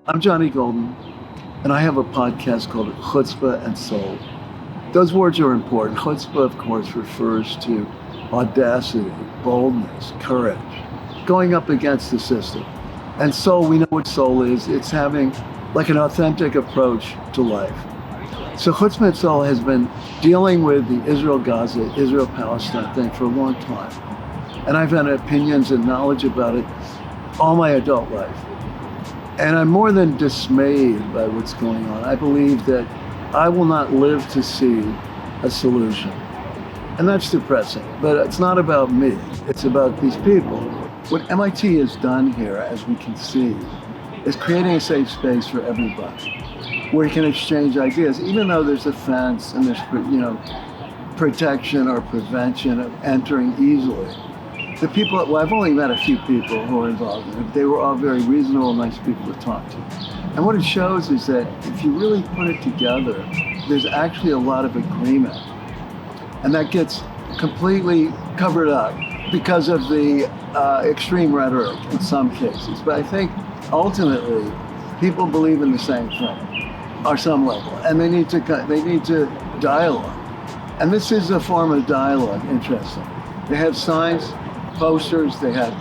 I'm Johnny Golden, and I have a podcast called Chutzpah and Soul. Those words are important. Chutzpah, of course, refers to audacity, boldness, courage, going up against the system. And soul, we know what soul is. It's having like an authentic approach to life. So Chutzpah and Soul has been dealing with the Israel-Gaza, Israel-Palestine thing for a long time. And I've had opinions and knowledge about it all my adult life. And I'm more than dismayed by what's going on. I believe that I will not live to see a solution. And that's depressing, but it's not about me. It's about these people. What MIT has done here, as we can see, is creating a safe space for everybody, where you can exchange ideas, even though there's a fence and there's, protection or prevention of entering easily. The people, well, I've only met a few people who are involved in it. They were all very reasonable, nice people to talk to. And what it shows is that if you really put it together, there's actually a lot of agreement. And that gets completely covered up because of the extreme rhetoric in some cases. But I think ultimately, people believe in the same thing, or some level, and they need to dialogue. And this is a form of dialogue, interesting. They have signs, posters, they have,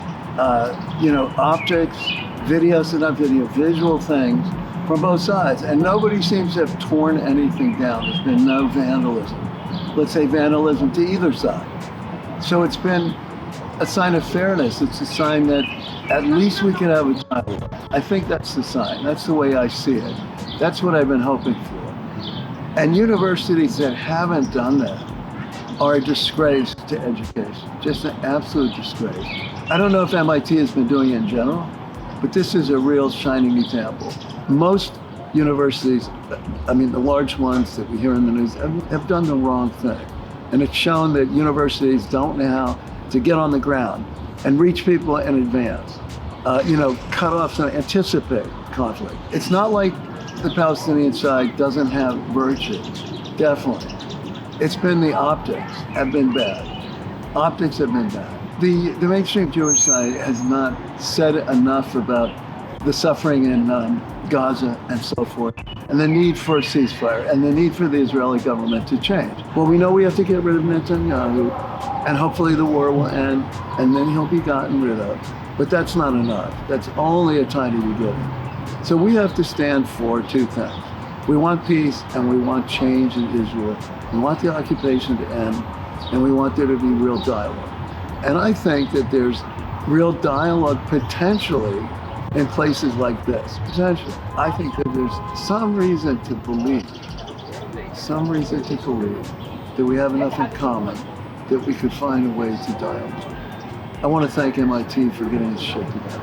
optics, videos, not video, visual things from both sides. And nobody seems to have torn anything down. There's been no vandalism. Let's say vandalism to either side. So it's been a sign of fairness. It's a sign that at least we can have a dialogue. I think that's the sign. That's the way I see it. That's what I've been hoping for. And universities that haven't done that are a disgrace to education, just an absolute disgrace. I don't know if MIT has been doing it in general, but this is a real shining example. Most universities, the large ones that we hear in the news, have done the wrong thing. And it's shown that universities don't know how to get on the ground and reach people in advance, cut off, anticipate conflict. It's not like the Palestinian side doesn't have virtues, definitely. It's been the optics have been bad. Optics have been bad. The mainstream Jewish side has not said enough about the suffering in Gaza and so forth, and the need for a ceasefire, and the need for the Israeli government to change. Well, we know we have to get rid of Netanyahu, and hopefully the war will end, and then he'll be gotten rid of. But that's not enough. That's only a tiny beginning. So we have to stand for two things. We want peace, and we want change in Israel. We want the occupation to end, and we want there to be real dialogue. And I think that there's real dialogue potentially in places like this. Potentially. I think that there's some reason to believe that we have enough in common that we could find a way to dialogue. I want to thank MIT for getting this shit together.